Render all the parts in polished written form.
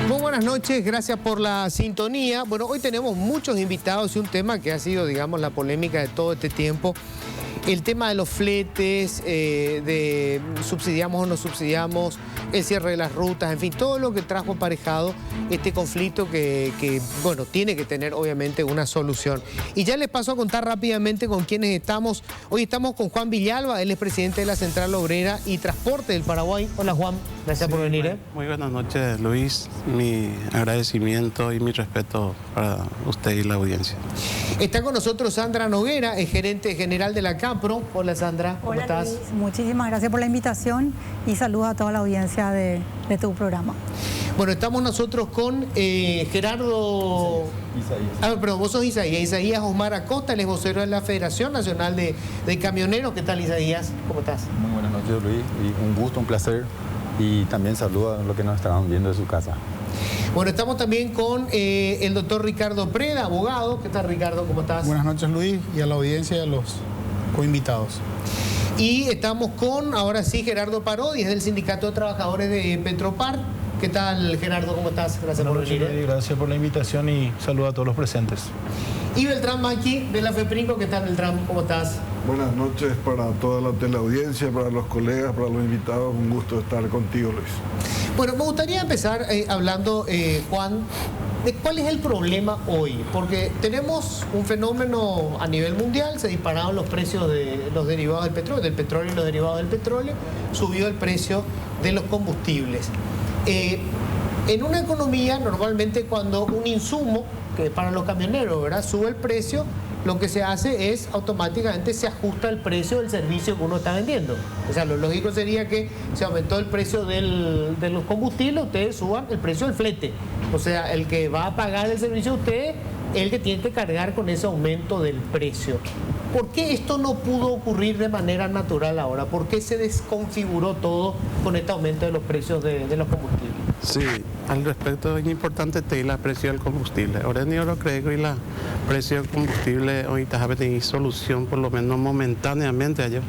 Muy buenas noches, gracias por la sintonía. Bueno, hoy tenemos muchos invitados y un tema que ha sido, digamos, la polémica de todo este tiempo. El tema de los fletes, de subsidiamos o no subsidiamos, el cierre de las rutas, en fin, todo lo que trajo aparejado este conflicto que bueno, tiene que tener obviamente una solución. Y ya les paso a contar rápidamente con quienes estamos. Hoy estamos con Juan Villalba, él es presidente de la Central Obrera y Transporte del Paraguay. Hola Juan, gracias por venir. Muy buenas noches Luis, mi agradecimiento y mi respeto para usted y la audiencia. Está con nosotros Sandra Noguera, es gerente general de la CAPRO. Hola Sandra, ¿cómo estás? Luis, muchísimas gracias por la invitación y saludos a toda la audiencia de tu programa. Bueno, estamos nosotros con Gerardo... Isaías. Perdón, vos sos Isaías Osmar Acosta, el vocero de la Federación Nacional de Camioneros. ¿Qué tal, Isaías? ¿Cómo estás? Muy buenas noches, Luis, y un gusto, un placer, y también saludo a los que nos estarán viendo de su casa. Bueno, estamos también con el doctor Ricardo Preda, abogado. ¿Qué tal, Ricardo? ¿Cómo estás? Buenas noches, Luis, y a la audiencia y a los coinvitados. Y estamos con, ahora sí, Gerardo Parodi, es del Sindicato de Trabajadores de Petropar. ¿Qué tal, Gerardo? ¿Cómo estás? Gracias por venir. Gracias por la invitación y saludo a todos los presentes. Y Beltrán Maqui, de la FEPRINCO. ¿Qué tal, Beltrán? ¿Cómo estás? Buenas noches para toda la teleaudiencia, para los colegas, para los invitados. Un gusto estar contigo, Luis. Bueno, me gustaría empezar hablando, Juan, de cuál es el problema hoy. Porque tenemos un fenómeno a nivel mundial, se dispararon los precios de los derivados del petróleo y los derivados del petróleo, subió el precio de los combustibles. En una economía, normalmente cuando un insumo, que para los camioneros, ¿verdad?, sube el precio, lo que se hace es automáticamente se ajusta el precio del servicio que uno está vendiendo. O sea, lo lógico sería que se aumentó el precio de los combustibles, ustedes suban el precio del flete. O sea, el que va a pagar el servicio a ustedes es el que tiene que cargar con ese aumento del precio. ¿Por qué esto no pudo ocurrir de manera natural ahora? ¿Por qué se desconfiguró todo con este aumento de los precios de los combustibles? Sí, al respecto es importante tener la precio del combustible. Ahora ni yo creo que la precio del combustible ahorita tiene solución por lo menos momentáneamente allá.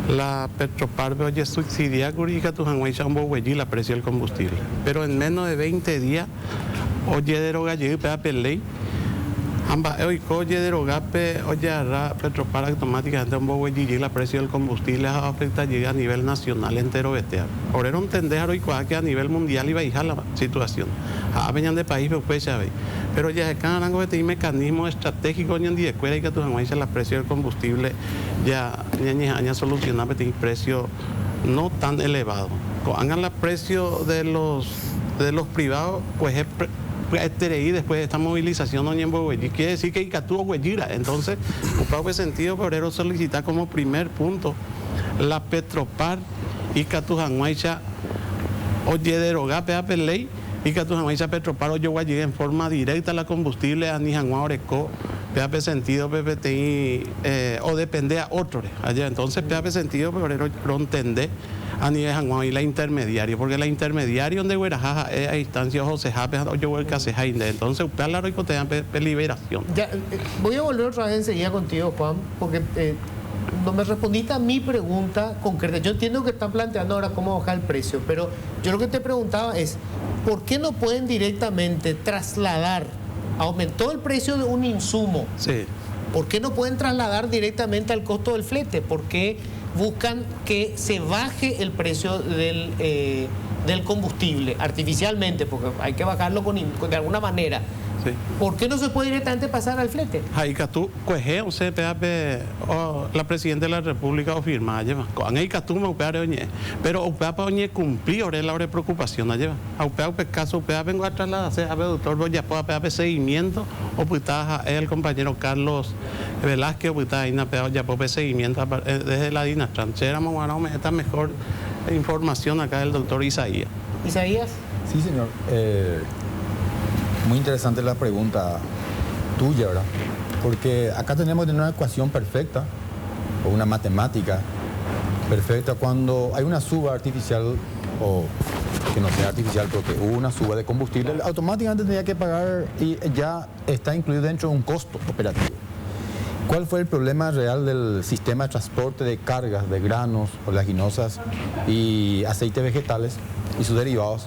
La Petropar oye subsidia curica tu la precio del combustible. Pero en menos de 20 días oye deroga y ley. Ambas hoy oye derogape oye Petropar automáticamente un poco y la precio del combustible afecta llega a nivel nacional entero bestial. Ahora no entender hoy que a nivel mundial iba a bajar la situación. A venían de país pues ya ve. Pero ya cada rango de mecanismo estratégico ni en día y que tu la precio del combustible ya solucionar el precio no tan elevado. Hagan la precio de los privados pues es y después de esta movilización quiere decir que Icatú Huellira. Entonces, un sentido obrero solicitar como primer punto la Petropar y Catujanguaycha oye deroga PAP ley y Catujanguaycha Petropar oye Huellira en forma directa la combustible a Nijanguá Oreco PAP sentido PPTI o depende a otro allá. Entonces PAP sentido obrero no entender a nivel Janguán y la intermediaria, porque la intermediaria donde Guerajaja es a instancia José Jape, yo voy a hacer entonces usted habla rico te dan liberación. Ya, voy a volver otra vez enseguida contigo, Juan, porque no me respondiste a mi pregunta concreta. Yo entiendo que están planteando ahora cómo bajar el precio, pero yo lo que te preguntaba es, ¿por qué no pueden directamente trasladar, aumentó el precio de un insumo? Sí. ¿Por qué no pueden trasladar directamente al costo del flete? ¿Por qué buscan que se baje el precio del combustible artificialmente? Porque hay que bajarlo de alguna manera. Sí. ¿Por qué no se puede directamente pasar al flete? Tú, un CPAP, la Presidenta de la República o firma, pero UPAP cumplió la hora de preocupación, caso vengo a trasladar a doctor ya puede seguimiento o pues el compañero Carlos Velázquez pues ya puede seguimiento desde la dinastía. Esta mejor información acá del doctor Isaías. ¿Isaías? Sí, señor. Muy interesante la pregunta tuya, ¿verdad? Porque acá tenemos una ecuación perfecta, o una matemática perfecta, cuando hay una suba artificial, o que no sea artificial, porque hubo una suba de combustible, automáticamente tendría que pagar y ya está incluido dentro de un costo operativo. ¿Cuál fue el problema real del sistema de transporte de cargas de granos, oleaginosas y aceites vegetales y sus derivados?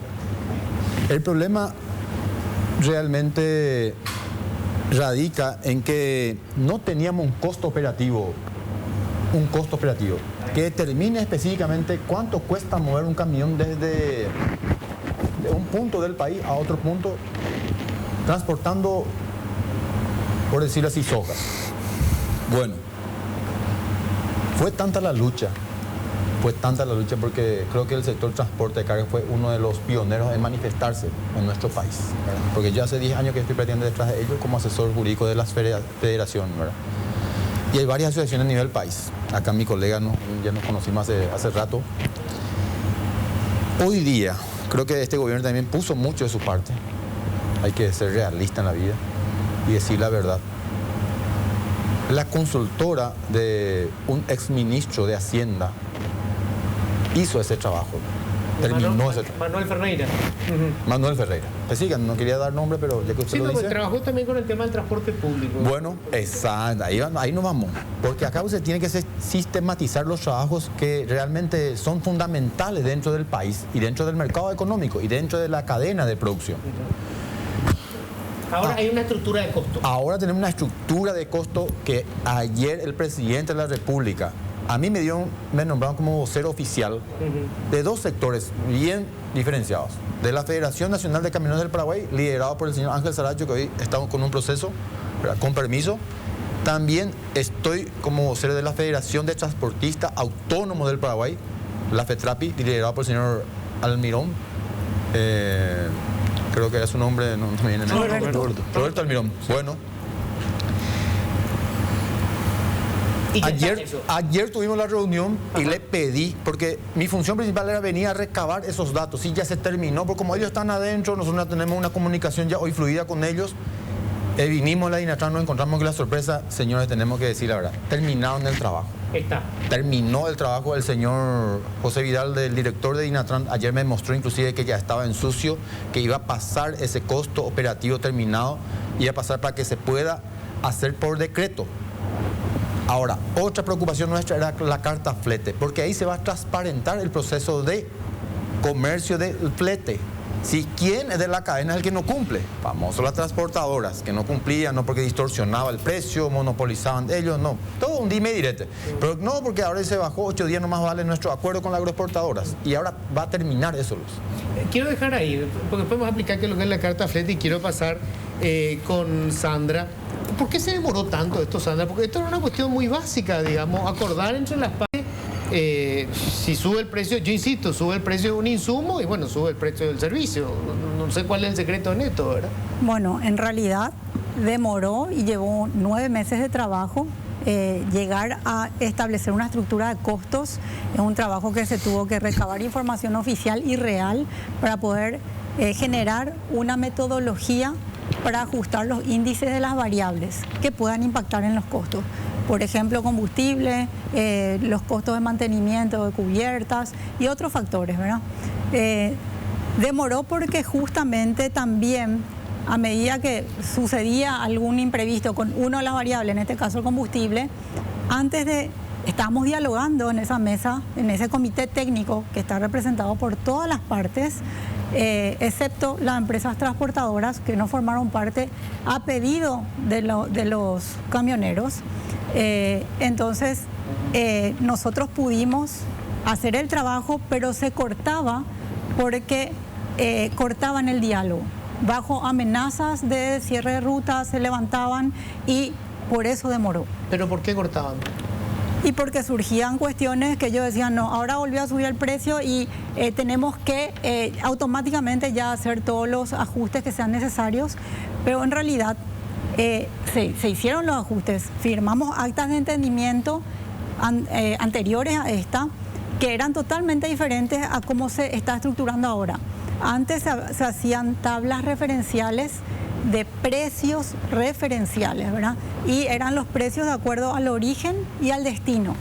El problema realmente radica en que no teníamos un costo operativo que determine específicamente cuánto cuesta mover un camión desde de un punto del país a otro punto, transportando, por decirlo así, soja. Bueno, fue tanta la lucha porque creo que el sector transporte de carga fue uno de los pioneros en manifestarse en nuestro país, ¿verdad? Porque yo hace 10 años que estoy practicando detrás de ellos como asesor jurídico de la federación, ¿verdad? Y hay varias asociaciones a nivel país. Acá mi colega ya nos conocimos hace rato. Hoy día, creo que este gobierno también puso mucho de su parte. Hay que ser realista en la vida y decir la verdad. La consultora de un exministro de Hacienda hizo ese trabajo. Terminó ese trabajo. Manuel Ferreira. Manuel Ferreira. Que sigan, no quería dar nombre, pero ya que usted Sí, lo dice. trabajó también con el tema del transporte público. Bueno, exacto, ahí nos vamos. Porque acá se tiene que sistematizar los trabajos que realmente son fundamentales dentro del país y dentro del mercado económico y dentro de la cadena de producción. Ahora hay una estructura de costo. Ahora tenemos una estructura de costo que ayer el presidente de la República, a mí me nombraron como vocero oficial de dos sectores bien diferenciados. De la Federación Nacional de Camioneros del Paraguay, liderado por el señor Ángel Saracho, que hoy estamos con un proceso, ¿verdad?, con permiso. También estoy como vocero de la Federación de Transportistas Autónomos del Paraguay, la FETRAPI, liderado por el señor Almirón. Creo que era su nombre, no me viene Roberto Almirón. Bueno. Ayer tuvimos la reunión y le pedí, porque mi función principal era venir a recabar esos datos. Sí, ya se terminó, porque como ellos están adentro, nosotros tenemos una comunicación ya hoy fluida con ellos. Vinimos a la Dinatran, nos encontramos con la sorpresa. Señores, tenemos que decir la verdad, terminaron el trabajo. Terminó el trabajo. El señor José Vidal, del director de Dinatran, ayer me mostró inclusive que ya estaba en sucio, que iba a pasar ese costo operativo terminado, iba a pasar para que se pueda hacer por decreto. Ahora, otra preocupación nuestra era la carta flete, porque ahí se va a transparentar el proceso de comercio del flete. Si quién es de la cadena es el que no cumple, famoso las transportadoras, que no cumplían, no porque distorsionaba el precio, monopolizaban ellos, no, todo un dime y direte. Pero no, porque ahora se bajó 8 días nomás vale nuestro acuerdo con las agroexportadoras, y ahora va a terminar eso, Luz. Quiero dejar ahí, porque podemos aplicar que lo que es la carta flete, y quiero pasar con Sandra. ¿Por qué se demoró tanto esto, Sandra? Porque esto era una cuestión muy básica, digamos, acordar entre las partes. Si sube el precio, yo insisto, sube el precio de un insumo y bueno, sube el precio del servicio. No sé cuál es el secreto en esto, ¿verdad? Bueno, en realidad demoró y llevó 9 meses de trabajo. Llegar a establecer una estructura de costos es un trabajo que se tuvo que recabar información oficial y real para poder generar una metodología para ajustar los índices de las variables que puedan impactar en los costos. Por ejemplo, combustible, los costos de mantenimiento de cubiertas y otros factores, ¿verdad? Demoró porque justamente también a medida que sucedía algún imprevisto con una de las variables, en este caso el combustible, estábamos dialogando en esa mesa, en ese comité técnico que está representado por todas las partes, excepto las empresas transportadoras que no formaron parte a pedido de los camioneros. Entonces, nosotros pudimos hacer el trabajo, pero se cortaba porque cortaban el diálogo. Bajo amenazas de cierre de rutas se levantaban y por eso demoró. ¿Pero por qué cortaban? Y porque surgían cuestiones que ellos decían, no, ahora volvió a subir el precio y tenemos que automáticamente ya hacer todos los ajustes que sean necesarios, pero en realidad se hicieron los ajustes, firmamos actas de entendimiento anteriores a esta, que eran totalmente diferentes a cómo se está estructurando ahora. Antes se hacían tablas referenciales de precios referenciales, ¿verdad? Y eran los precios de acuerdo al origen y al destino.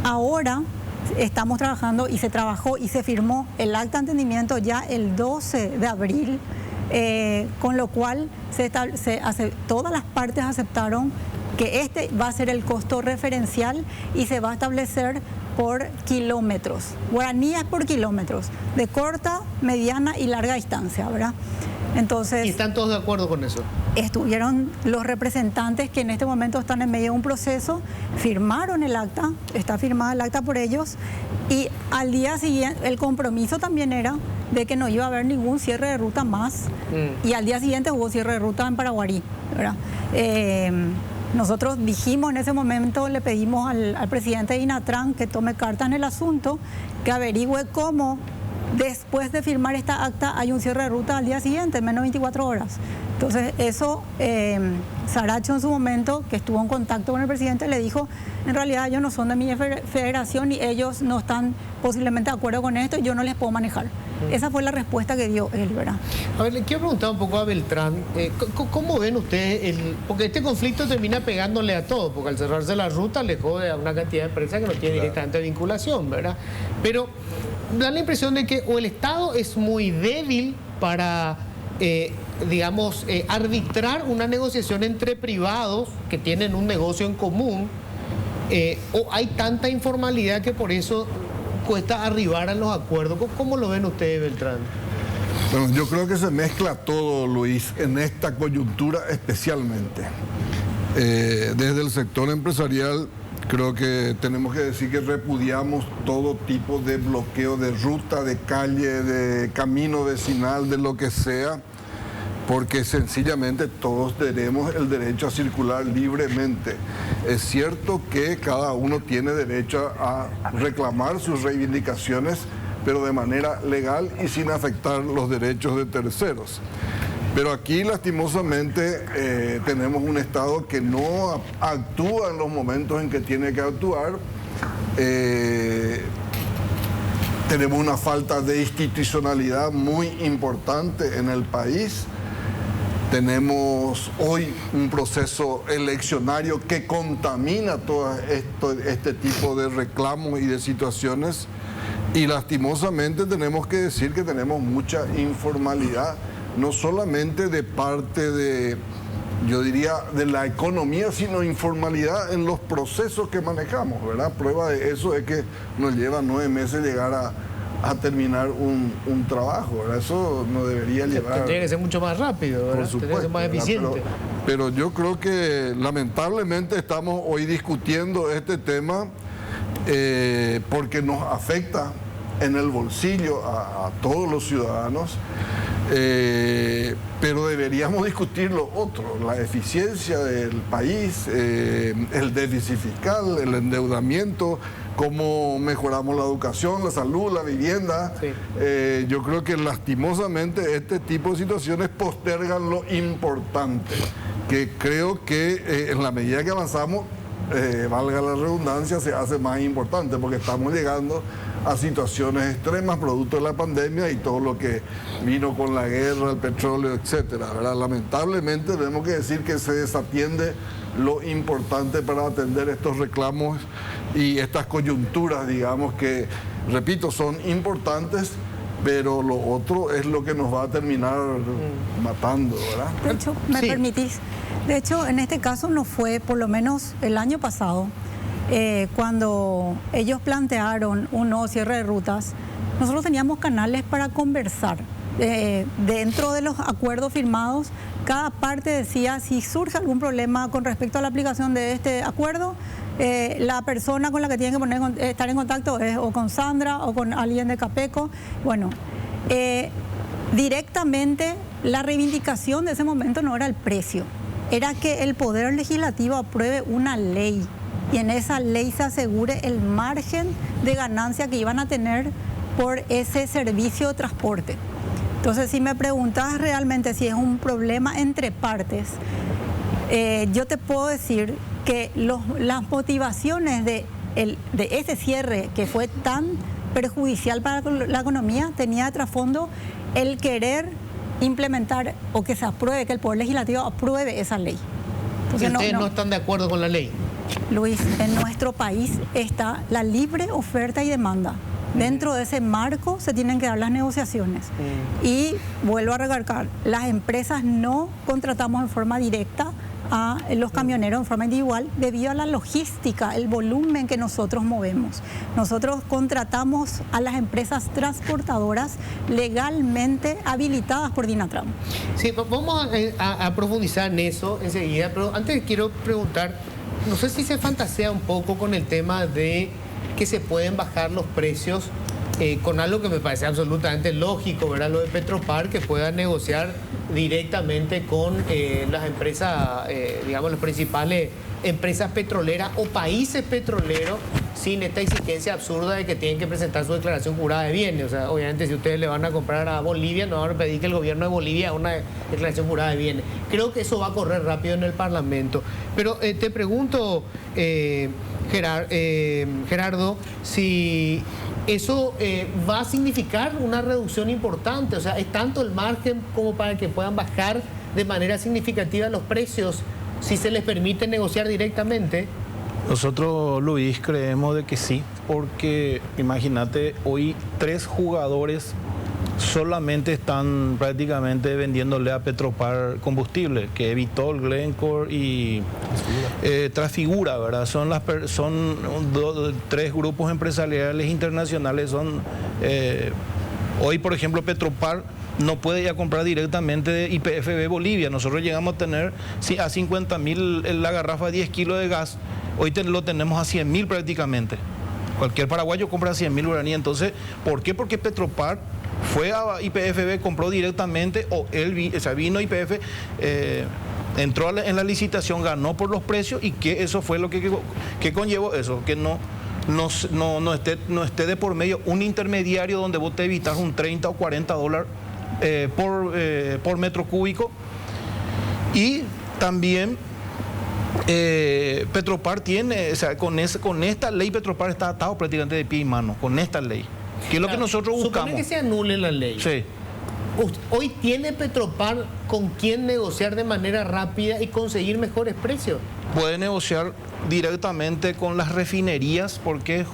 Ahora estamos trabajando y se trabajó y se firmó el acta de entendimiento ya el 12 de abril, con lo cual todas las partes aceptaron que este va a ser el costo referencial y se va a establecer por kilómetros. Guaraní es por kilómetros, de corta, mediana y larga distancia, ¿verdad? Entonces, ¿Y están todos de acuerdo con eso? estuvieron los representantes que en este momento están en medio de un proceso, firmaron el acta, está firmada el acta por ellos, y al día siguiente el compromiso también era de que no iba a haber ningún cierre de ruta más, y al día siguiente hubo cierre de ruta en Paraguarí, ¿verdad? Nosotros dijimos en ese momento, le pedimos al presidente de Inatran que tome carta en el asunto, que averigüe cómo después de firmar esta acta hay un cierre de ruta al día siguiente, en menos de 24 horas. Entonces eso, Saracho en su momento, que estuvo en contacto con el presidente, le dijo, en realidad ellos no son de mi federación y ellos no están posiblemente de acuerdo con esto y yo no les puedo manejar. Esa fue la respuesta que dio él, ¿verdad? A ver, le quiero preguntar un poco a Beltrán, ¿cómo ven ustedes? Porque este conflicto termina pegándole a todo, porque al cerrarse la ruta le jode a una cantidad de empresas que no tiene directamente vinculación, ¿verdad? Pero da la impresión de que o el Estado es muy débil para, digamos, arbitrar una negociación entre privados que tienen un negocio en común, o hay tanta informalidad que por eso cuesta arribar a los acuerdos. ¿Cómo lo ven ustedes, Beltrán? Bueno, yo creo que se mezcla todo, Luis, en esta coyuntura especialmente. Desde el sector empresarial, creo que tenemos que decir que repudiamos todo tipo de bloqueo de ruta, de calle, de camino vecinal, de lo que sea, porque sencillamente todos tenemos el derecho a circular libremente. Es cierto que cada uno tiene derecho a reclamar sus reivindicaciones, pero de manera legal y sin afectar los derechos de terceros. Pero aquí, lastimosamente, tenemos un Estado que no actúa en los momentos en que tiene que actuar. Tenemos una falta de institucionalidad muy importante en el país. Tenemos hoy un proceso eleccionario que contamina todo este tipo de reclamos y de situaciones. Y lastimosamente tenemos que decir que tenemos mucha informalidad, no solamente de parte de, yo diría, de la economía, sino informalidad en los procesos que manejamos, ¿verdad? Prueba de eso es que nos lleva 9 meses llegar a terminar un trabajo, ¿verdad? Eso no debería llevar... Tendría que ser mucho más rápido, ¿verdad? Por supuesto, tendría que ser más eficiente. Pero yo creo que lamentablemente estamos hoy discutiendo este tema porque nos afecta en el bolsillo a todos los ciudadanos, pero deberíamos discutir lo otro, la eficiencia del país, el déficit fiscal, el endeudamiento, cómo mejoramos la educación, la salud, la vivienda. Sí. Yo creo que lastimosamente este tipo de situaciones postergan lo importante, que creo que en la medida que avanzamos, valga la redundancia, se hace más importante, porque estamos llegando a situaciones extremas producto de la pandemia y todo lo que vino con la guerra, el petróleo, etcétera, ¿verdad? Lamentablemente tenemos que decir que se desatiende lo importante para atender estos reclamos y estas coyunturas, digamos, que, repito, son importantes, pero lo otro es lo que nos va a terminar matando, ¿verdad? De hecho, ¿me permitís? De hecho, en este caso no fue, por lo menos el año pasado, cuando ellos plantearon un nuevo cierre de rutas, nosotros teníamos canales para conversar. Dentro de los acuerdos firmados, cada parte decía si surge algún problema con respecto a la aplicación de este acuerdo, la persona con la que tienen que estar en contacto es o con Sandra o con alguien de Capeco. Bueno, directamente la reivindicación de ese momento no era el precio, era que el Poder Legislativo apruebe una ley y en esa ley se asegure el margen de ganancia que iban a tener por ese servicio de transporte. Entonces, si me preguntas realmente si es un problema entre partes, yo te puedo decir que las motivaciones de ese cierre que fue tan perjudicial para la economía tenía de trasfondo el querer implementar o que se apruebe, que el Poder Legislativo apruebe esa ley. Entonces, ustedes no están de acuerdo con la ley. Luis, en nuestro país está la libre oferta y demanda. Dentro de ese marco se tienen que dar las negociaciones. Y vuelvo a recalcar, las empresas no contratamos en forma directa a los camioneros en forma individual debido a la logística, el volumen que nosotros movemos. Nosotros contratamos a las empresas transportadoras legalmente habilitadas por Dinatran. Sí, vamos a profundizar en eso enseguida, pero antes quiero preguntar, no sé si se fantasea un poco con el tema de que se pueden bajar los precios con algo que me parece absolutamente lógico, ¿verdad? Lo de Petropar, que pueda negociar directamente con las empresas, digamos, las principales empresas petroleras o países petroleros sin esta exigencia absurda de que tienen que presentar su declaración jurada de bienes. O sea, obviamente si ustedes le van a comprar a Bolivia, no van a pedir que el gobierno de Bolivia haga una declaración jurada de bienes. Creo que eso va a correr rápido en el Parlamento. Pero te pregunto, Gerardo, si eso va a significar una reducción importante. O sea, ¿es tanto el margen como para que puedan bajar de manera significativa los precios si se les permite negociar directamente? Nosotros, Luis, creemos de que sí, porque imagínate, hoy 3 jugadores solamente están prácticamente vendiéndole a Petropar combustible, que es Vitol, Glencore y Trasfigura, ¿verdad? Son 3 grupos empresariales internacionales. Hoy, por ejemplo, Petropar no puede ya comprar directamente de YPFB Bolivia. Nosotros llegamos a tener a 50.000 la garrafa de 10 kilos de gas. Hoy lo tenemos a 100.000 prácticamente. Cualquier paraguayo compra 100.000 guaraníes. Entonces, ¿por qué? Porque Petropar fue a YPFB, compró directamente, o vino YPF, entró en la licitación, ganó por los precios, y que eso fue lo que conllevó eso, que no esté de por medio un intermediario donde vos te evitas un 30 o 40 dólares por metro cúbico. Y también Petropar tiene, o sea, con esta ley Petropar está atado prácticamente de pie y mano, con esta ley, que es lo que nosotros buscamos. Supone que se anule la ley. Sí. Hoy tiene Petropar con quién negociar de manera rápida y conseguir mejores precios. Puede negociar directamente con las refinerías, porque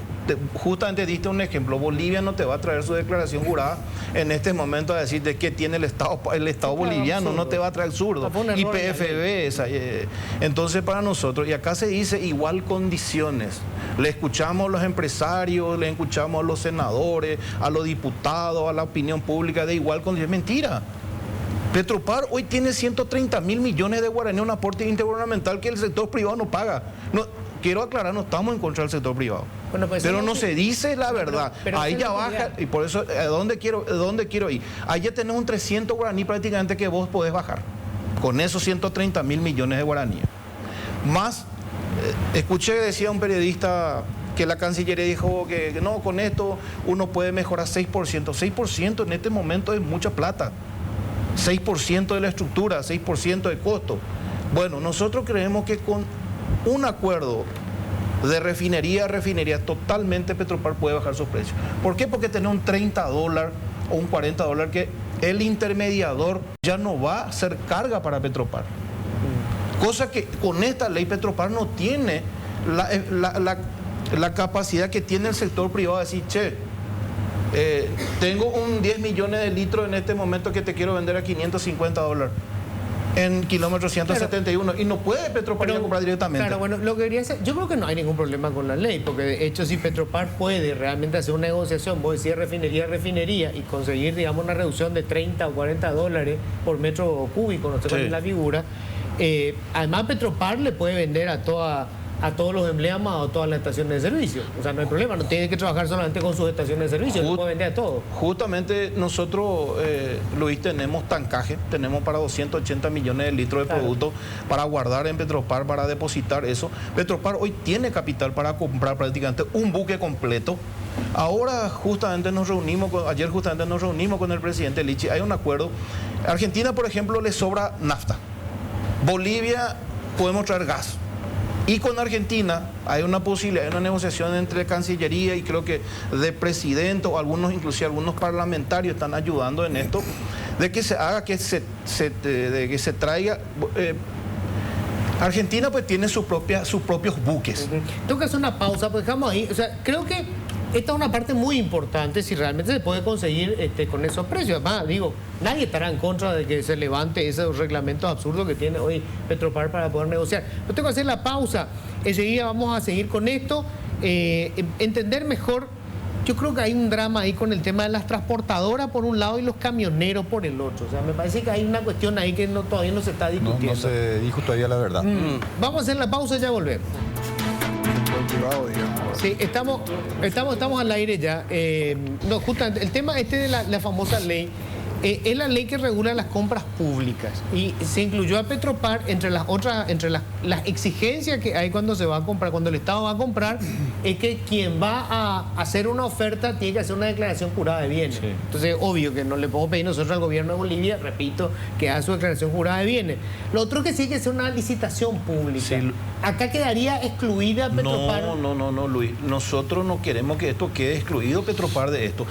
justamente diste un ejemplo. Bolivia no te va a traer su declaración jurada en este momento a decirte que tiene el Estado boliviano, no te va a traer zurdo. YPFB, entonces para nosotros, y acá se dice igual condiciones. Le escuchamos a los empresarios, le escuchamos a los senadores, a los diputados, a la opinión pública de igual condición. Mentira. Petropar hoy tiene 130.000 millones de guaraníes, un aporte intergubernamental que el sector privado no paga. Quiero aclarar, no estamos en contra del sector privado. Bueno, pues pero no se dice la verdad. Pero ahí ya baja, y por eso, ¿a dónde quiero ir? Ahí ya tenés un 300 guaraní prácticamente que vos podés bajar, con esos 130.000 millones de guaraníes. Más, escuché que decía un periodista que la Cancillería dijo que no, con esto uno puede mejorar 6%. 6% en este momento es mucha plata. 6% de la estructura, 6% de costo. Bueno, nosotros creemos que con un acuerdo de refinería a refinería, totalmente Petropar puede bajar sus precios. ¿Por qué? Porque tener un 30 dólares o un 40 dólares que el intermediador ya no va a ser carga para Petropar. Cosa que con esta ley Petropar no tiene la capacidad que tiene el sector privado de decir, che, tengo un 10 millones de litros en este momento que te quiero vender a 550 dólares. En kilómetro 171, claro. Y no puede Petropar comprar directamente. Claro, bueno, lo que quería decir, yo creo que no hay ningún problema con la ley, porque de hecho si Petropar puede realmente hacer una negociación, vos decís refinería a refinería, y conseguir, digamos, una reducción de 30 o 40 dólares por metro cúbico, no sé cuál es la figura, además Petropar le puede vender a todos los emblemas o a todas las estaciones de servicio. O sea, no hay problema, no tiene que trabajar solamente con sus estaciones de servicio, le puede vender a todos. Justamente nosotros, Luis, tenemos tancaje, tenemos para 280 millones de litros de producto para guardar en Petropar, para depositar eso. Petropar hoy tiene capital para comprar prácticamente un buque completo. Ahora justamente ayer justamente nos reunimos con el presidente Lichi, hay un acuerdo. Argentina, por ejemplo, le sobra nafta. Bolivia podemos traer gas. Y con Argentina hay una posibilidad, hay una negociación entre Cancillería y creo que de presidente o inclusive algunos parlamentarios están ayudando en esto, de que se haga, que se traiga. Argentina pues tiene sus propios buques. Tengo que hacer una pausa, pues dejamos ahí. O sea, creo que esta es una parte muy importante si realmente se puede conseguir con esos precios. Además, digo, nadie estará en contra de que se levante esos reglamentos absurdos que tiene hoy Petropar para poder negociar. Yo tengo que hacer la pausa. Enseguida vamos a seguir con esto. Entender mejor. Yo creo que hay un drama ahí con el tema de las transportadoras por un lado y los camioneros por el otro. O sea, me parece que hay una cuestión ahí que todavía no se está discutiendo. No se dijo todavía la verdad. Vamos a hacer la pausa y ya volvemos. Sí, estamos al aire ya. No, justamente, el tema de la famosa ley es la ley que regula las compras públicas y se incluyó a Petropar entre las exigencias que hay cuando se va a comprar, cuando el Estado va a comprar, es que quien va a hacer una oferta tiene que hacer una declaración jurada de bienes. Sí. Entonces, obvio que no le podemos pedir nosotros al gobierno de Bolivia, repito, que haga su declaración jurada de bienes. Lo otro que sí es que sea una licitación pública. Sí. Acá quedaría excluida Petropar. No, Luis. Nosotros no queremos que esto quede excluido Petropar de esto.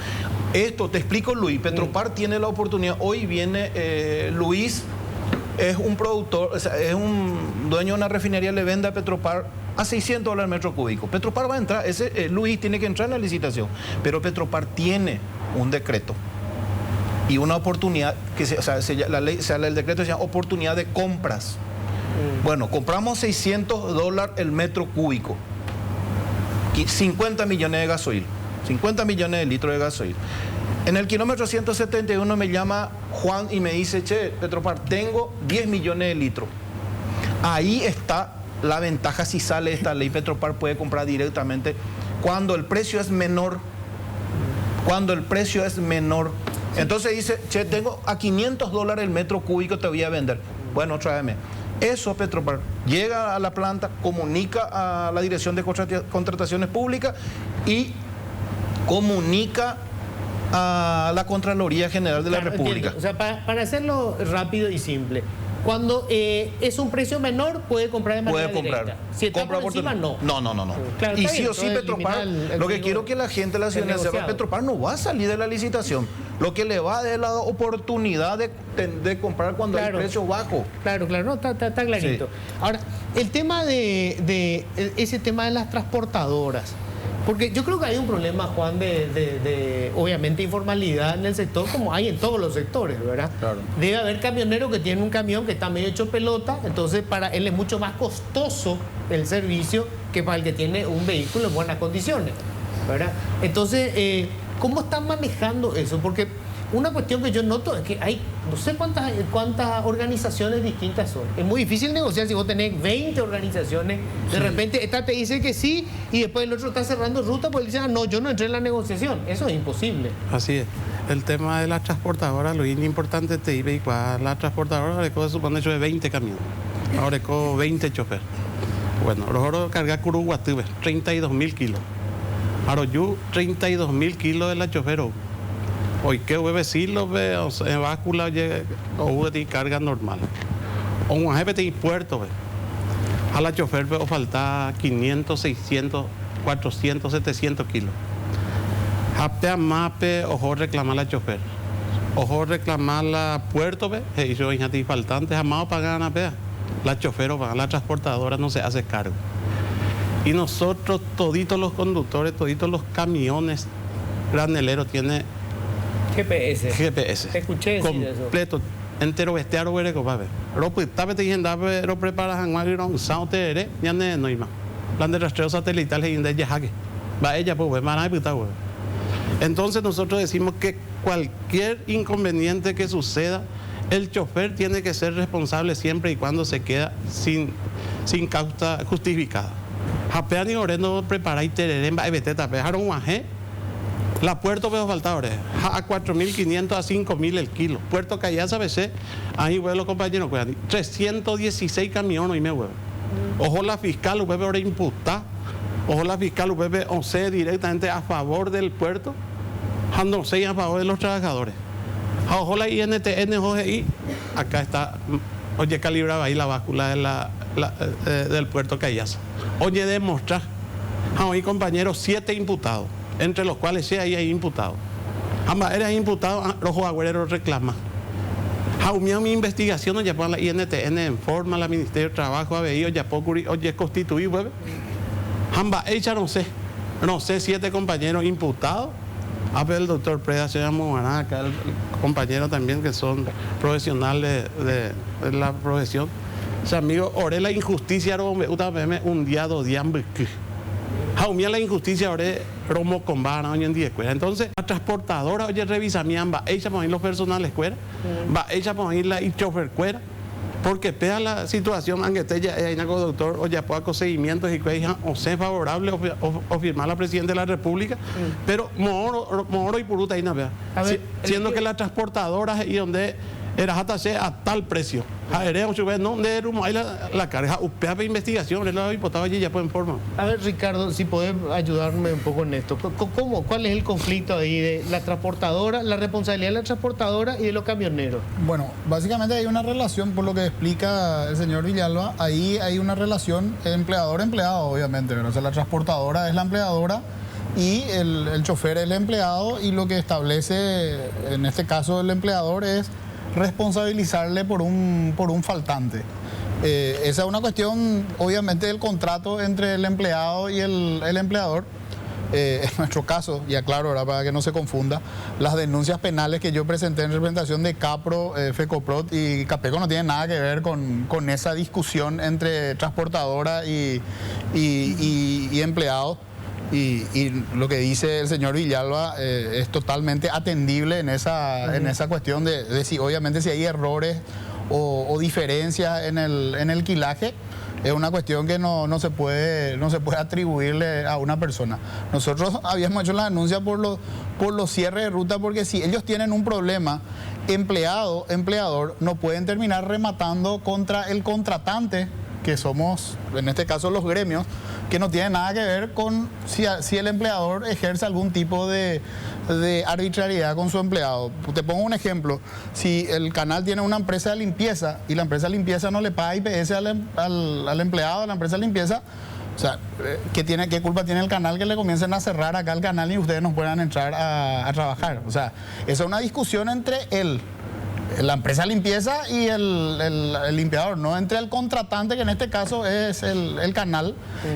Esto, te explico, Luis. Petropar tiene la oportunidad. Hoy viene Luis, es un productor, o sea, es un dueño de una refinería, le vende a Petropar a $600 el metro cúbico. Petropar va a entrar, Luis tiene que entrar en la licitación, pero Petropar tiene un decreto y una oportunidad, el decreto se llama oportunidad de compras. Bueno, compramos $600 el metro cúbico, 50 millones de gasoil, 50 millones de litros de gasoil. En el kilómetro 171 me llama Juan y me dice, che, Petropar, tengo 10 millones de litros. Ahí está la ventaja si sale esta ley. Petropar puede comprar directamente cuando el precio es menor. Cuando el precio es menor. Entonces dice, che, tengo a $500 el metro cúbico, te voy a vender. Bueno, tráeme. Eso Petropar llega a la planta, comunica a la Dirección de Contrataciones Públicas y comunica a la Contraloría General de la República. Entiendo. O sea, para hacerlo rápido y simple, cuando es un precio menor, puede comprar de manera directa. Si está por encima, no. No. Claro, y sí o sí, Petropar, lo que quiero que la gente de la ciudadanía sepa, Petropar no va a salir de la licitación. Lo que le va a dar la oportunidad de comprar cuando hay precio bajo. Claro, no, está clarito. Sí. Ahora, el tema de ese tema de las transportadoras. Porque yo creo que hay un problema, Juan, de obviamente informalidad en el sector, como hay en todos los sectores, ¿verdad? Claro. Debe haber camioneros que tienen un camión que está medio hecho pelota, entonces para él es mucho más costoso el servicio que para el que tiene un vehículo en buenas condiciones, ¿verdad? Entonces, ¿cómo están manejando eso? Porque una cuestión que yo noto es que hay no sé cuántas organizaciones distintas son. Es muy difícil negociar si vos tenés 20 organizaciones. De repente esta te dice que sí y después el otro está cerrando ruta porque dice, no, yo no entré en la negociación. Eso es imposible. Así es. El tema de las transportadoras, lo importante te iba igual. La transportadora ahora se supone que de 20 camiones. Ahora 20 choferes. Bueno, nosotros cargar Curuguatube, 32.000 kilos. Ahora yo 32.000 kilos de la chofer. Hoy que bebe sí lo veo en báscula o de carga normal. O un jefe de puerto a la chofer veo falta 500, 600, 400, 700 kilos. Apte a mape ojo reclamar la chofer. Ojo reclamar la puerto y yo en faltante jamás pagan a pea. La chofer o la transportadora no se hace cargo. Y nosotros toditos los conductores, toditos los camiones graneleros tiene GPS. Te escuché decir completo, eso. Entero bestiario huereco, papi. Pero preparas en un sao tere, ya no hay más. Plan de rastreo satelital y de yajaque. Va ella, pues, entonces nosotros decimos que cualquier inconveniente que suceda, el chofer tiene que ser responsable siempre y cuando se queda sin causa justificada. Japean y oreno prepara y tererén, va a beteta, dejaron un ajé. La Puerto Veo Faltadores, a 4.500 a 5.000 el kilo. Puerto Callaza, ABC, ahí vuelo compañero, 316 camiones y me huevo. Ojo la fiscal, UPP ahora imputa. Ojo la fiscal, UPP 11 directamente a favor del puerto, no 6 a favor de los trabajadores. Ojo la INTN, OGI, acá está, oye, calibraba ahí la báscula del puerto Callaza. Oye, demostrar, hoy compañeros, 7 imputados. Entre los cuales sí hay imputados. Ambas eran imputados, Rojo Agüero reclama. Jaumió mi investigación, ya por la INTN en forma, la Ministerio de Trabajo, ha veído, ya por oye, constituir, ambas ella no sé. no sé, 7 compañeros imputados. El doctor Preda, señor Mugaraca, el compañero también que son profesionales de la profesión. O sea, amigo, oré la injusticia, un día, 2 días, jaumía la injusticia, oré, romo con vara, hoy en día, entonces, la transportadora, oye, revisa mi amba, ella por ahí los personales, va ella por ahí la y chofer, porque pega la situación, aunque usted ya es doctor, o ya pueda con seguimientos y que o sea favorable o firmar la presidenta de la República, pero moro y puruta ahí no vea. Siendo que las transportadoras y donde era a tal precio. No, la carga, upea para investigación, es la diputada allí ya pueden formar. A ver, Ricardo, si podés ayudarme un poco en esto. ¿Cuál es el conflicto ahí de la transportadora, la responsabilidad de la transportadora y de los camioneros? Bueno, básicamente hay una relación, por lo que explica el señor Villalba, ahí hay una relación empleador-empleado, obviamente, ¿verdad? O sea, la transportadora es la empleadora y el chofer es el empleado, y lo que establece, en este caso el empleador, es responsabilizarle por un faltante. Esa es una cuestión, obviamente, del contrato entre el empleado y el empleador. En nuestro caso, y aclaro ahora para que no se confunda, las denuncias penales que yo presenté en representación de Capro, Fecoprot y Capeco no tienen nada que ver con esa discusión entre transportadora y empleado. Y lo que dice el señor Villalba es totalmente atendible en esa cuestión de si obviamente si hay errores o diferencias en el quilaje. Es una cuestión que no se puede atribuirle a una persona. Nosotros habíamos hecho la denuncia por los cierres de ruta, porque si ellos tienen un problema, empleador, no pueden terminar rematando contra el contratante, que somos, en este caso, los gremios, que no tiene nada que ver con si el empleador ejerce algún tipo de arbitrariedad con su empleado. Te pongo un ejemplo: si el canal tiene una empresa de limpieza y la empresa de limpieza no le paga IPS al empleado de la empresa de limpieza, o sea, ¿qué culpa tiene el canal que le comiencen a cerrar acá el canal y ustedes no puedan entrar a trabajar? O sea, esa es una discusión entre la empresa de limpieza y el limpiador, no entre el contratante, que en este caso es el canal.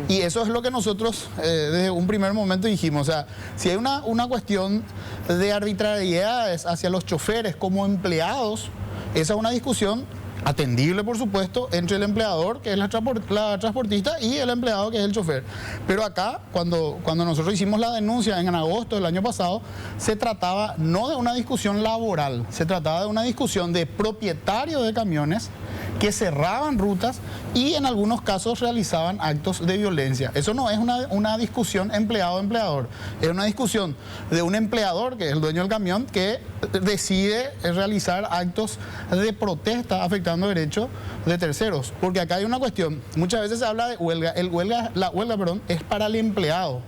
Y eso es lo que nosotros desde un primer momento dijimos. O sea, si hay una cuestión de arbitrariedad hacia los choferes como empleados, esa es una discusión atendible, por supuesto, entre el empleador, que es la transportista, y el empleado, que es el chofer. Pero acá, cuando nosotros hicimos la denuncia en agosto del año pasado, se trataba no de una discusión laboral, se trataba de una discusión de propietarios de camiones que cerraban rutas y en algunos casos realizaban actos de violencia. Eso no es una discusión empleado-empleador, es una discusión de un empleador, que es el dueño del camión, que decide realizar actos de protesta afectando derechos de terceros. Porque acá hay una cuestión, muchas veces se habla de huelga, la huelga es para el empleado.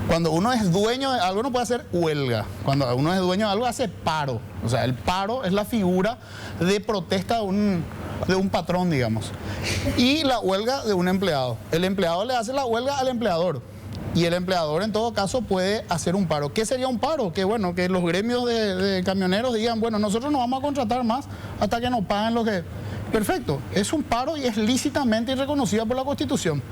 Cuando uno es dueño de algo no puede hacer huelga. Cuando uno es dueño de algo hace paro. O sea, el paro es la figura de protesta de un patrón, digamos. Y la huelga de un empleado. El empleado le hace la huelga al empleador. Y el empleador, en todo caso, puede hacer un paro. ¿Qué sería un paro? Que bueno, que los gremios de camioneros digan, bueno, nosotros no vamos a contratar más hasta que nos paguen lo que... Perfecto, es un paro y es lícitamente reconocida por la Constitución.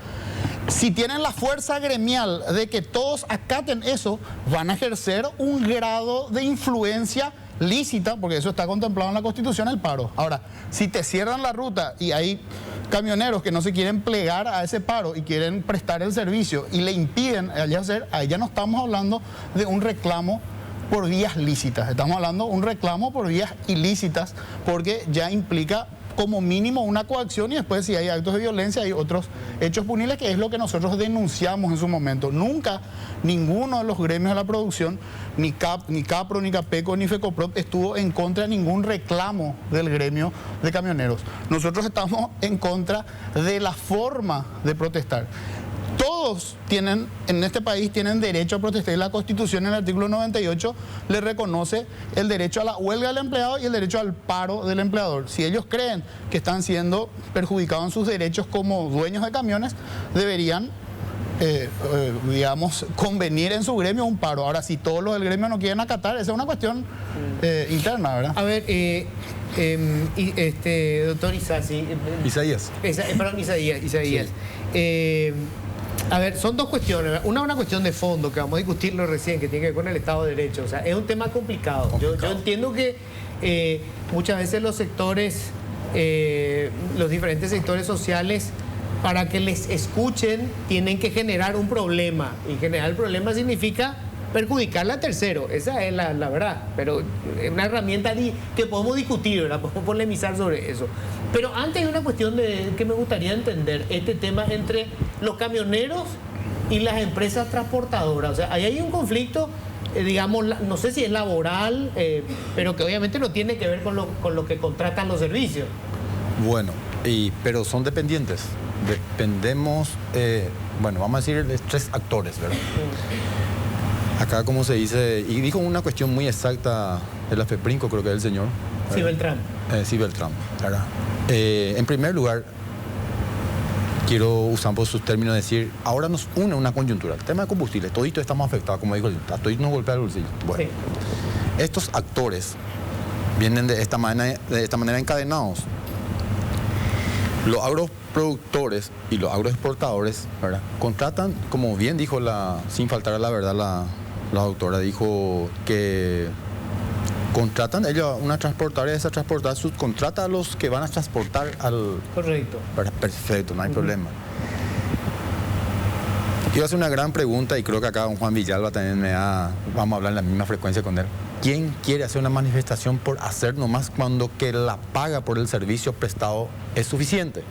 Si tienen la fuerza gremial de que todos acaten eso, van a ejercer un grado de influencia lícita, porque eso está contemplado en la Constitución, el paro. Ahora, si te cierran la ruta y hay camioneros que no se quieren plegar a ese paro y quieren prestar el servicio y le impiden hacer, ahí ya no estamos hablando de un reclamo por vías lícitas, estamos hablando de un reclamo por vías ilícitas, porque ya implica como mínimo una coacción, y después si hay actos de violencia hay otros hechos punibles, que es lo que nosotros denunciamos en su momento. Nunca ninguno de los gremios de la producción, ni Capro, ni Capeco, ni Fecoprot, estuvo en contra de ningún reclamo del gremio de camioneros. Nosotros estamos en contra de la forma de protestar. Todos en este país tienen derecho a protestar, y la Constitución, en el artículo 98, le reconoce el derecho a la huelga del empleado y el derecho al paro del empleador. Si ellos creen que están siendo perjudicados en sus derechos como dueños de camiones, deberían, digamos, convenir en su gremio un paro. Ahora, si todos los del gremio no quieren acatar, esa es una cuestión interna, ¿verdad? A ver, doctor Isasi. Isaías. Perdón, Isaías. A ver, son dos cuestiones. Una cuestión de fondo, que vamos a discutirlo recién, que tiene que ver con el Estado de Derecho. O sea, es un tema complicado. Yo entiendo que muchas veces los sectores, los diferentes sectores sociales, para que les escuchen, tienen que generar un problema. Y generar el problema significa perjudicarle a tercero. Esa es la verdad. Pero es una herramienta que podemos discutir, ¿verdad? Podemos polemizar sobre eso. Pero antes hay una cuestión que me gustaría entender, este tema entre los camioneros y las empresas transportadoras. O sea, ahí hay un conflicto, digamos, no sé si es laboral, pero que obviamente no tiene que ver con lo que contratan los servicios. Bueno, pero son dependientes. Dependemos, bueno, vamos a decir de 3 actores, ¿verdad? Acá, como se dice, y dijo una cuestión muy exacta de la FEPRINCO, creo que es el señor. Sí, Beltrán. Sí, Beltrán, ¿verdad? En primer lugar, quiero usar por sus términos decir, ahora nos une una coyuntura. El tema de combustible, toditos estamos afectados, como dijo, toditos nos golpea el bolsillo. Bueno, sí. Estos actores vienen de esta manera encadenados. Los agroproductores y los agroexportadores, ¿verdad?, contratan, como bien dijo sin faltar a la verdad la doctora, dijo que contratan ellos una transportadora y esa transportadora subcontrata a los que van a transportar al... Correcto. Perfecto, no hay problema. Quiero hacer una gran pregunta y creo que acá don Juan Villalba también vamos a hablar en la misma frecuencia con él. ¿Quién quiere hacer una manifestación por hacer nomás cuando que la paga por el servicio prestado es suficiente?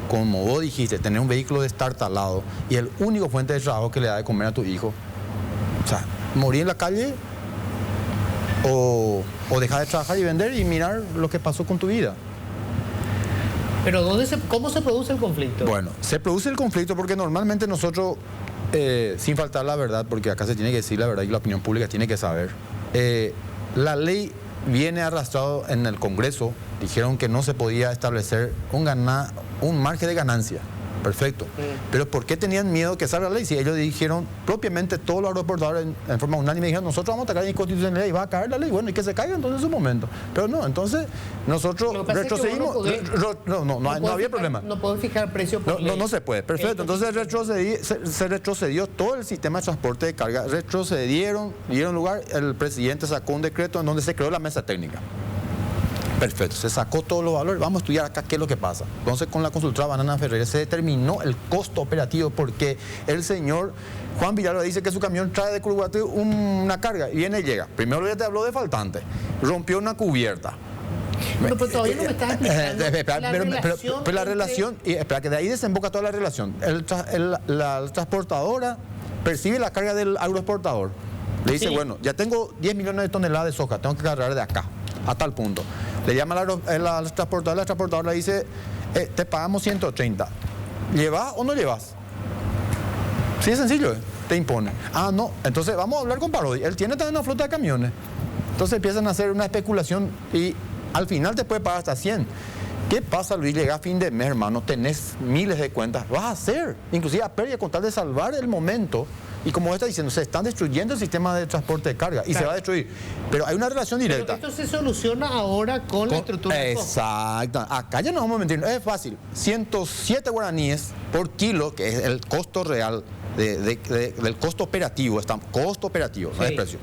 Como vos dijiste, tener un vehículo destartalado y el único fuente de trabajo que le da de comer a tu hijo. O sea, morir en la calle o dejar de trabajar y vender y mirar lo que pasó con tu vida. Pero ¿cómo se produce el conflicto? Bueno, se produce el conflicto porque normalmente nosotros, sin faltar la verdad, porque acá se tiene que decir la verdad y la opinión pública tiene que saber, la ley viene arrastrado en el Congreso, dijeron que no se podía establecer un margen de ganancia. Perfecto. Sí. Pero ¿por qué tenían miedo que salga la ley? Si ellos dijeron propiamente, todos los agroexportadores en forma unánime dijeron, nosotros vamos a atacar la inconstitucionalidad y va a caer la ley. Bueno, y que se caiga entonces en su momento. Pero no, entonces nosotros retrocedimos. No había problema. No pueden fijar precio por ley. No se puede. Perfecto. Entonces se retrocedió todo el sistema de transporte de carga. Retrocedieron, dieron lugar, el presidente sacó un decreto en donde se creó la mesa técnica. Perfecto, se sacó todos los valores, vamos a estudiar acá qué es lo que pasa. Entonces con la consultora Banana Ferreira se determinó el costo operativo porque el señor Juan Villalba dice que su camión trae de Curuguaty una carga y viene y llega. Primero ya te habló de faltante, rompió una cubierta. Pero todavía no me estás explicando pero la relación, y espera que de ahí desemboca toda la relación. La transportadora percibe la carga del agroexportador. Le dice, bueno, ya tengo 10 millones de toneladas de soja, tengo que cargar de acá, a tal punto. Le llama a la transportadora le dice, te pagamos 130. ¿Llevas o no llevas? Sí, es sencillo, te impone. Ah, no, entonces vamos a hablar con Parodi. Él tiene también una flota de camiones. Entonces empiezan a hacer una especulación y al final te puede pagar hasta 100. ¿Qué pasa, Luis? Llega a fin de mes, hermano, tenés miles de cuentas. Vas a hacer, inclusive a pérdida, con tal de salvar el momento. Y como está diciendo, se están destruyendo el sistema de transporte de carga y se va a destruir. Pero hay una relación directa. Pero esto se soluciona ahora con la estructura de costo. Exacto. Acá ya no vamos a mentir. Es fácil. 107 guaraníes por kilo, que es el costo real del costo operativo. Costo operativo, no es precio.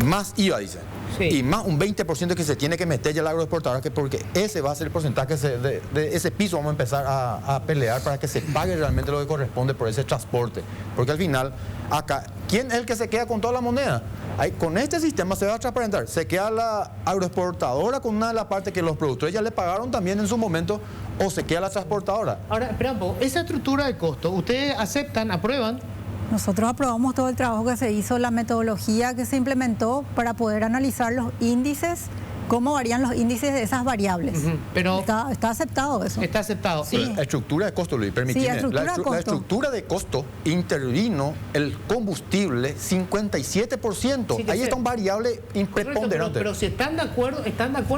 Más IVA, dice. Sí. Y más un 20% que se tiene que meter ya el agroexportador, porque ese va a ser el porcentaje de ese piso. Vamos a empezar a pelear para que se pague realmente lo que corresponde por ese transporte. Porque al final, acá, ¿quién es el que se queda con toda la moneda? Con este sistema se va a transparentar. Se queda la agroexportadora con una de las partes que los productores ya le pagaron también en su momento, o se queda la transportadora. Ahora, espera un poco, esa estructura de costo, ¿ustedes aceptan, aprueban? Nosotros aprobamos todo el trabajo que se hizo, la metodología que se implementó para poder analizar los índices, cómo varían los índices de esas variables. Pero está aceptado eso. Está aceptado. Sí. La estructura de costo, Luis, permíteme. Sí, la estructura de costo intervino el combustible 57%. Sí, ahí está un variable impreponderante. Pero si están de acuerdo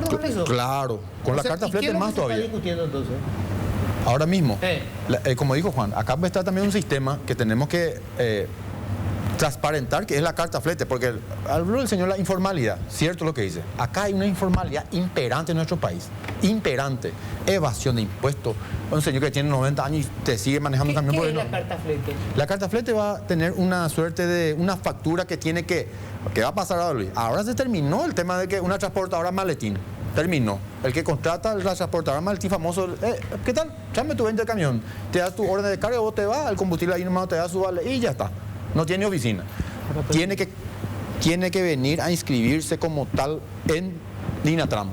con eso. Claro, con la carta flete más todavía. ¿Qué es lo que se está discutiendo entonces? Ahora mismo, como dijo Juan, acá está también un sistema que tenemos que transparentar, que es la carta flete, porque habló el señor la informalidad, cierto lo que dice. Acá hay una informalidad imperante en nuestro país, imperante, evasión de impuestos. Un señor que tiene 90 años y te sigue manejando un camión. ¿Qué es la carta flete? La carta flete va a tener una suerte de una factura que tiene que va a pasar a Luis. Ahora se terminó el tema de que una transportadora maletín. Terminó. El que contrata la transportadora maletín famoso, ¿qué tal? Chame tu 20 de camión. Te das tu orden de carga, vos te vas, el combustible ahí nomás te da su vale y ya está. No tiene oficina. Tiene que venir a inscribirse como tal en Dinatram,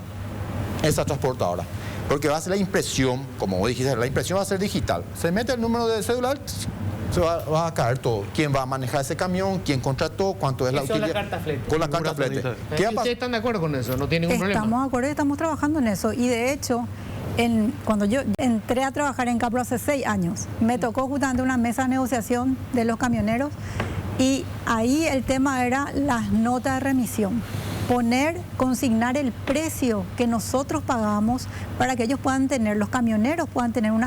esa transportadora. Porque va a ser la impresión, como vos dijiste, la impresión va a ser digital. Se mete el número de celular, se va a caer todo. ¿Quién va a manejar ese camión? ¿Quién contrató? ¿Cuánto es la utilidad? Con la carta flete. Con la carta flete. ¿Ustedes están de acuerdo con eso? No tiene ningún problema. Estamos de acuerdo y estamos trabajando en eso. Y de hecho, cuando yo entré a trabajar en Capro hace 6 años, me tocó justamente una mesa de negociación de los camioneros y ahí el tema era las notas de remisión. Consignar el precio que nosotros pagamos para que ellos puedan tener, los camioneros puedan tener un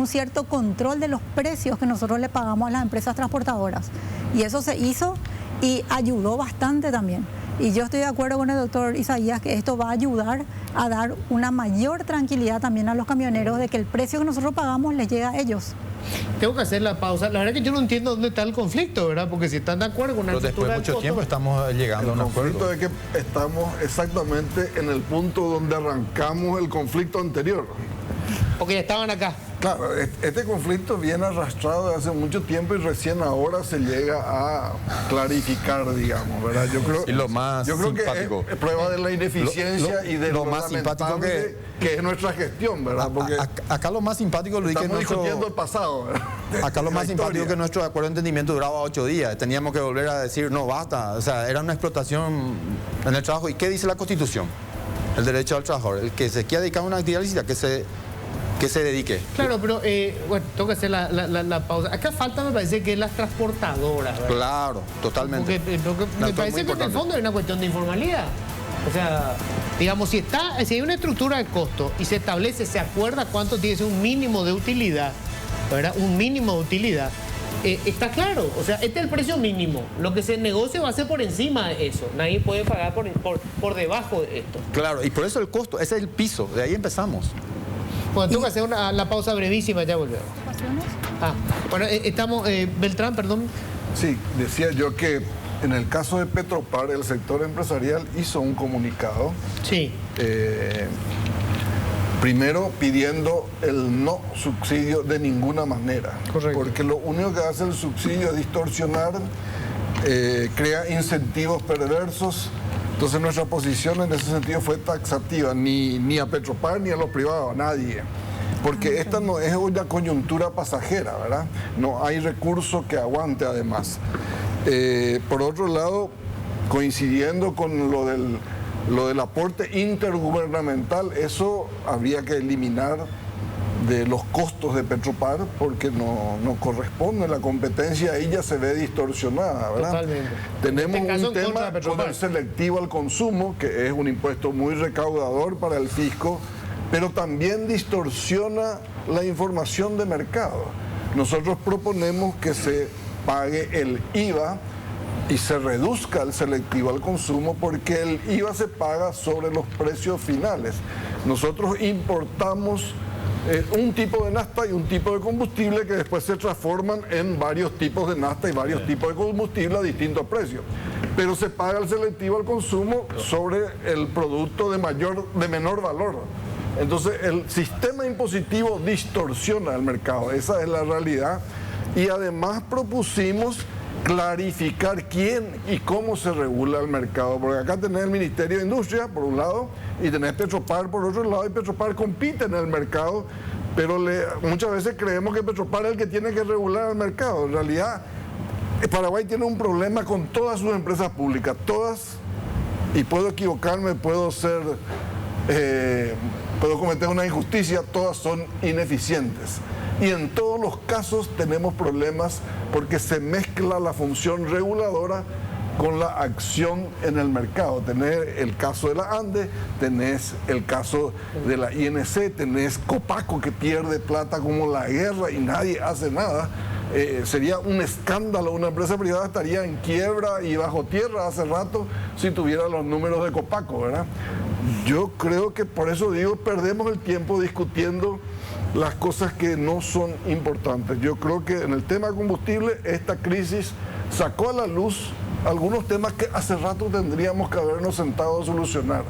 cierto control de los precios que nosotros le pagamos a las empresas transportadoras. Y eso se hizo y ayudó bastante también. Y yo estoy de acuerdo con el doctor Isaías que esto va a ayudar a dar una mayor tranquilidad también a los camioneros de que el precio que nosotros pagamos les llega a ellos. Tengo que hacer la pausa. La verdad que yo no entiendo dónde está el conflicto, ¿verdad? Porque si están de acuerdo con una Pero después de mucho tiempo estamos llegando a un acuerdo. El conflicto es que estamos exactamente en el punto donde arrancamos el conflicto anterior. Porque ya estaban acá. Claro, este conflicto viene arrastrado de hace mucho tiempo y recién ahora se llega a clarificar, digamos, ¿verdad? Yo creo, y lo más simpático. Que es prueba de la ineficiencia y de lo más simpático que es nuestra gestión, ¿verdad? Porque acá lo más simpático, Luis, estamos discutiendo el pasado, ¿verdad? Acá lo más simpático que nuestro acuerdo de entendimiento duraba 8 días. Teníamos que volver a decir, no, basta. O sea, era una explotación en el trabajo. ¿Y qué dice la Constitución? El derecho al trabajador. El que se quiera dedicar a una actividad lícita, que se dedique. Claro, pero bueno, tengo que hacer la pausa. Acá falta, me parece, que es las transportadoras, ¿verdad? Claro, totalmente. Porque me parece que en el fondo es una cuestión de informalidad. O sea, digamos, si hay una estructura de costo y se establece, se acuerda cuánto tiene que ser un mínimo de utilidad, ¿verdad? Un mínimo de utilidad. Está claro, o sea, este es el precio mínimo. Lo que se negocie va a ser por encima de eso. Nadie puede pagar por debajo de esto. Claro, y por eso el costo, ese es el piso, de ahí empezamos. Bueno, tengo que hacer la pausa brevísima, ya volvemos. Bueno, estamos, Beltrán, perdón. Sí, decía yo que en el caso de Petropar, el sector empresarial hizo un comunicado. Sí. Primero pidiendo el no subsidio de ninguna manera. Correcto. Porque lo único que hace el subsidio es distorsionar, crea incentivos perversos. Entonces nuestra posición en ese sentido fue taxativa, ni a Petropar ni a los privados, a nadie. Porque esta no es una coyuntura pasajera, ¿verdad? No hay recurso que aguante además. Por otro lado, coincidiendo con lo del aporte intergubernamental, eso habría que eliminar de los costos de Petropar porque no corresponde, la competencia ahí ya se ve distorsionada, ¿verdad? Totalmente. Tenemos un tema con el selectivo al consumo, que es un impuesto muy recaudador para el fisco, pero también distorsiona la información de mercado. Nosotros proponemos que se pague el IVA y se reduzca el selectivo al consumo porque el IVA se paga sobre los precios finales. Nosotros importamos un tipo de nafta y un tipo de combustible que después se transforman en varios tipos de nafta y varios tipos de combustible a distintos precios. Pero se paga el selectivo al consumo sobre el producto de menor valor. Entonces el sistema impositivo distorsiona el mercado, esa es la realidad. Y además propusimos clarificar quién y cómo se regula el mercado, porque acá tenés el Ministerio de Industria por un lado y tenés Petropar por otro lado, y Petropar compite en el mercado, pero muchas veces creemos que Petropar es el que tiene que regular el mercado. En realidad Paraguay tiene un problema con todas sus empresas públicas, todas, y puedo equivocarme, puedo cometer una injusticia, todas son ineficientes. Y en todos los casos tenemos problemas porque se mezcla la función reguladora con la acción en el mercado. Tenés el caso de la ANDE, tenés el caso de la INC, tenés Copaco que pierde plata como la guerra y nadie hace nada. Sería un escándalo, una empresa privada estaría en quiebra y bajo tierra hace rato si tuviera los números de Copaco, ¿verdad? Yo creo que por eso digo, perdemos el tiempo discutiendo las cosas que no son importantes. Yo creo que en el tema combustible esta crisis sacó a la luz algunos temas que hace rato tendríamos que habernos sentado a solucionar.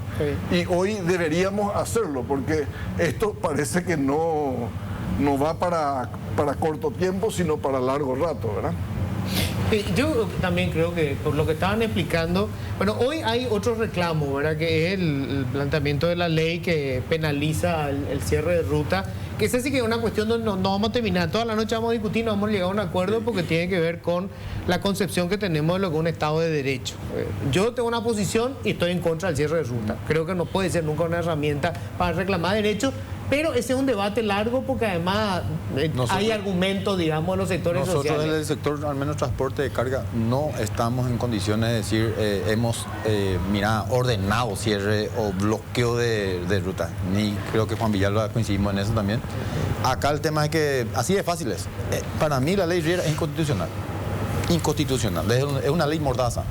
Sí. Y hoy deberíamos hacerlo porque esto parece que no va para corto tiempo, sino para largo rato, ¿verdad? Yo también creo que por lo que estaban explicando, bueno, hoy hay otro reclamo, ¿verdad? Que es el planteamiento de la ley que penaliza el cierre de ruta, que esa sí que es una cuestión donde no vamos a terminar. Toda la noche vamos a discutir, no vamos a llegar a un acuerdo porque tiene que ver con la concepción que tenemos de lo que es un Estado de Derecho. Yo tengo una posición y estoy en contra del cierre de ruta. Creo que no puede ser nunca una herramienta para reclamar derechos. Pero ese es un debate largo porque además hay argumentos, digamos, de los sectores sociales. sociales. Nosotros en el sector, al menos transporte de carga, no estamos en condiciones de decir, hemos ordenado cierre o bloqueo de ruta. Ni creo que Juan Villalba coincidimos en eso también. Acá el tema es que, así de fácil es. Para mí la ley Riera es inconstitucional. Inconstitucional. Es una ley mordaza.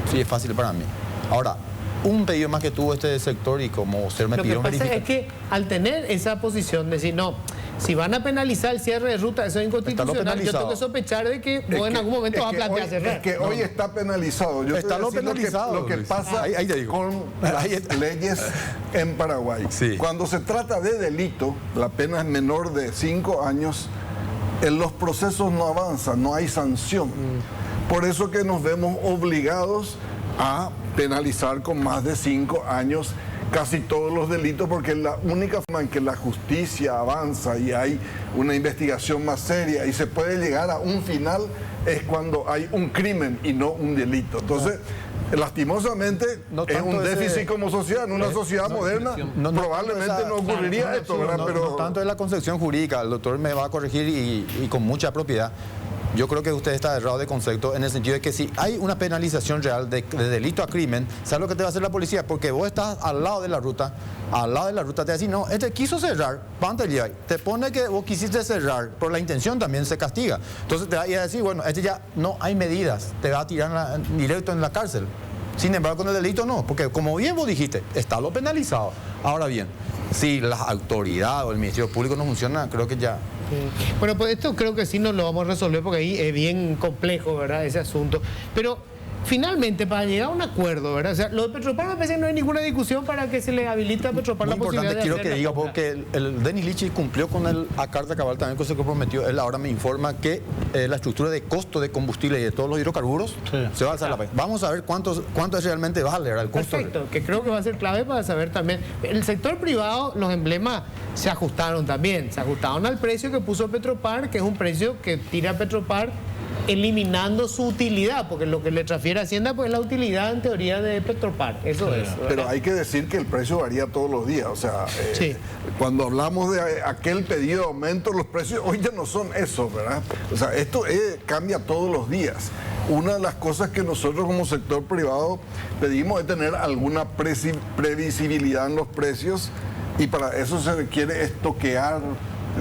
Sí, es fácil para mí. Ahora, un pedido más que tuvo este sector y como ser me pidieron verificar. Lo que pasa es que al tener esa posición de decir, no, si van a penalizar el cierre de ruta, eso es inconstitucional, yo tengo que sospechar de que vos en algún momento vas a plantear cerrar. Es que hoy está penalizado. Yo está lo penalizado. Lo que pasa con las leyes en Paraguay. Sí. Cuando se trata de delito, la pena es menor de 5 años, en los procesos no avanzan, no hay sanción. Por eso que nos vemos obligados a penalizar con más de 5 años casi todos los delitos, porque es la única forma en que la justicia avanza y hay una investigación más seria y se puede llegar a un final es cuando hay un crimen y no un delito. Entonces, lastimosamente, es un déficit como sociedad. En una sociedad moderna probablemente no ocurriría esto, ¿verdad? Pero no tanto es la concepción jurídica, el doctor me va a corregir y con mucha propiedad. Yo creo que usted está errado de concepto en el sentido de que si hay una penalización real de delito a crimen, ¿sabes lo que te va a hacer la policía? Porque vos estás al lado de la ruta te va a decir, no, este quiso cerrar, te pone que vos quisiste cerrar, por la intención también se castiga. Entonces te va a decir, bueno, este ya no hay medidas, te va a tirar directo en la cárcel. Sin embargo, con el delito no, porque como bien vos dijiste, está lo penalizado. Ahora bien, si las autoridades o el Ministerio Público no funciona, creo que ya... Bueno, pues esto creo que sí nos lo vamos a resolver porque ahí es bien complejo, ¿verdad? Ese asunto. Pero finalmente, para llegar a un acuerdo, ¿verdad? O sea, lo de Petropar me parece que no hay ninguna discusión para que se le habilite a Petropar la posibilidad de quiero que diga, porque el Denis Lichi cumplió con el Carta Cabal también, que se comprometió. Él ahora me informa que la estructura de costo de combustible y de todos los hidrocarburos se va a alzar la pena. Vamos a ver cuánto es realmente vale el costo. Perfecto, que creo que va a ser clave para saber también. El sector privado, los emblemas se ajustaron también. Se ajustaron al precio que puso Petropar, que es un precio que tira Petropar eliminando su utilidad, porque lo que le transfiere a Hacienda pues es la utilidad en teoría de Petropar, eso es. Pero hay que decir que el precio varía todos los días, o sea, cuando hablamos de aquel pedido de aumento, los precios hoy ya no son eso, ¿verdad? O sea, esto cambia todos los días. Una de las cosas que nosotros como sector privado pedimos es tener alguna previsibilidad en los precios y para eso se requiere estoquear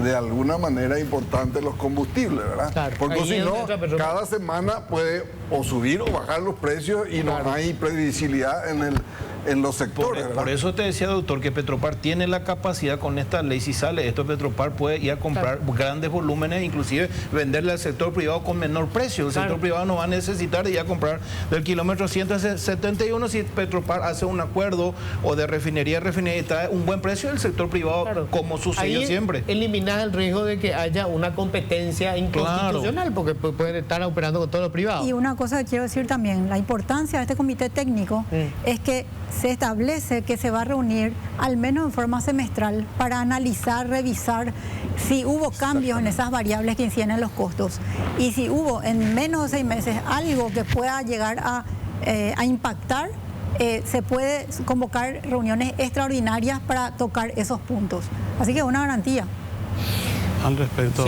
de alguna manera importante los combustibles, ¿verdad? Claro, porque si no, cada semana puede o subir o bajar los precios y no hay previsibilidad en los sectores. Por eso te decía, doctor, que Petropar tiene la capacidad con esta ley, si sale esto, Petropar puede ir a comprar grandes volúmenes, inclusive venderle al sector privado con menor precio. El sector privado no va a necesitar de ir a comprar del kilómetro 171 si Petropar hace un acuerdo o de refinería a refinería y trae un buen precio del sector privado, como sucedió siempre. Eliminar el riesgo de que haya una competencia inconstitucional, porque pueden estar operando con todo lo privado. Y una cosa que quiero decir también, la importancia de este comité técnico es que se establece que se va a reunir al menos en forma semestral para analizar, revisar si hubo cambios en esas variables que inciden en los costos y si hubo en menos de 6 meses algo que pueda llegar a impactar, se puede convocar reuniones extraordinarias para tocar esos puntos. Así que es una garantía. Al respecto,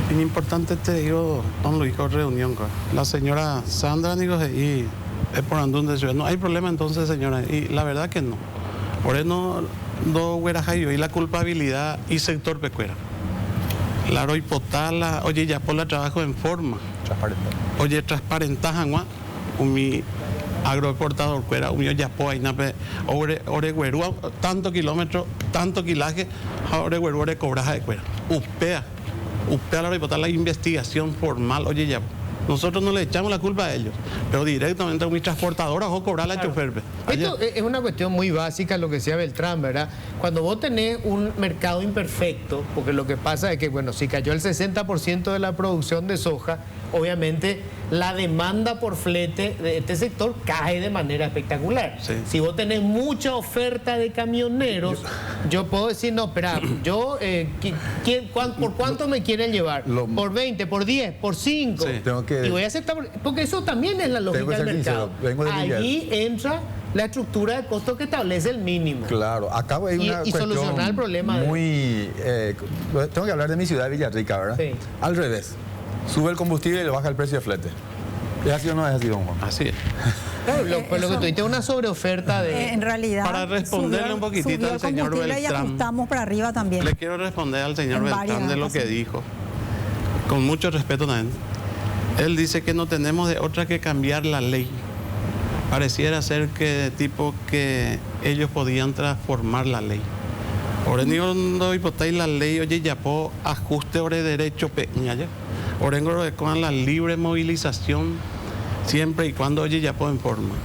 Es importante te digo, don Luis, con reunión con la señora Sandra, digo, y es por andar de ciudad. No hay problema entonces, señora, y la verdad que no. Por eso no huerajayo y la culpabilidad y sector pecuera. La roipotala, oye, ya por la trabajo en forma. Transparente. Oye, transparentaja, mi agroexportador cuera, un ya po ahí nape, ore güerúa, tanto kilómetro, tanto kilaje, ore güerúa ore cobraja de cuera. Upea la roipotala, la investigación formal, oye, ya. Nosotros no le echamos la culpa a ellos, pero directamente a mis transportadoras o cobrar la chofer. Esto es una cuestión muy básica, lo que decía Beltrán, ¿verdad? Cuando vos tenés un mercado imperfecto, porque lo que pasa es que, bueno, si cayó el 60% de la producción de soja, obviamente la demanda por flete de este sector cae de manera espectacular. Sí. Si vos tenés mucha oferta de camioneros, yo puedo decir, no, espera, yo, ¿por cuánto me quieren llevar? ¿Por 20, por 10, por 5? Sí. Tengo que- Y voy a aceptar, porque eso también es la Tengo que lógica ser del mercado. sincero, vengo de Allí entra la estructura de costo que establece el mínimo. Claro, acá hay una Y cuestión solucionar el problema de- muy... tengo que hablar de mi ciudad de Villarrica, ¿verdad? Sí. Al revés, sube el combustible y le baja el precio de flete. ¿Es así o no es así, don Juan? Así es. Claro, pues lo que tú dices es una sobreoferta de... En realidad, Para responderle un poquitito subió al el señor combustible y Beltrán. ajustamos para arriba también. Le quiero responder al señor En Beltrán varias de lo que ocasiones. dijo, con mucho respeto también. Él dice que no tenemos de otra que cambiar la ley. Pareciera ser que tipo que ellos podían transformar la ley. Ahora no hipotáis la ley, oye, ya po ajuste ore derecho peña ya. Orengo con la libre movilización siempre y cuando oye ya po en forma.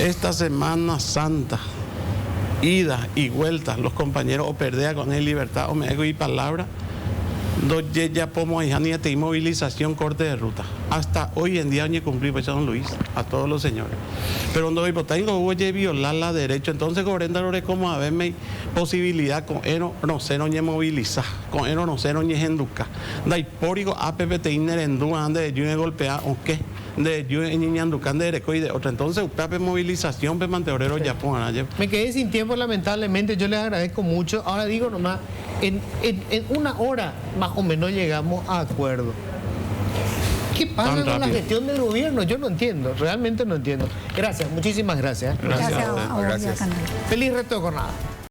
Esta Semana Santa, ida y vuelta, los compañeros o perdea con él libertad o me hago y palabra. Doye ya pomo y movilización corte de ruta. Hasta hoy en día oye cumplir pues don Luis a todos los señores. Pero no hipotético oye violar la derecho, entonces correnda lore como a verme posibilidad con ero no ser oñe movilizar, con ero no ser oñe enduca. Da hipórico APPT inerendú ande de yo golpear o qué de yo en ñanducán de derecho y de otra. Entonces upape movilización pe manteorero ya pongan ayer. Me quedé sin tiempo, lamentablemente, yo les agradezco mucho. Ahora digo nomás, en una hora más o menos llegamos a acuerdo. ¿Qué pasa Tan con la rápido. gestión del gobierno? Yo no entiendo, realmente no entiendo. Gracias, muchísimas gracias. Gracias Gracias a usted. a vos y al Gracias. canal. Feliz resto de jornada.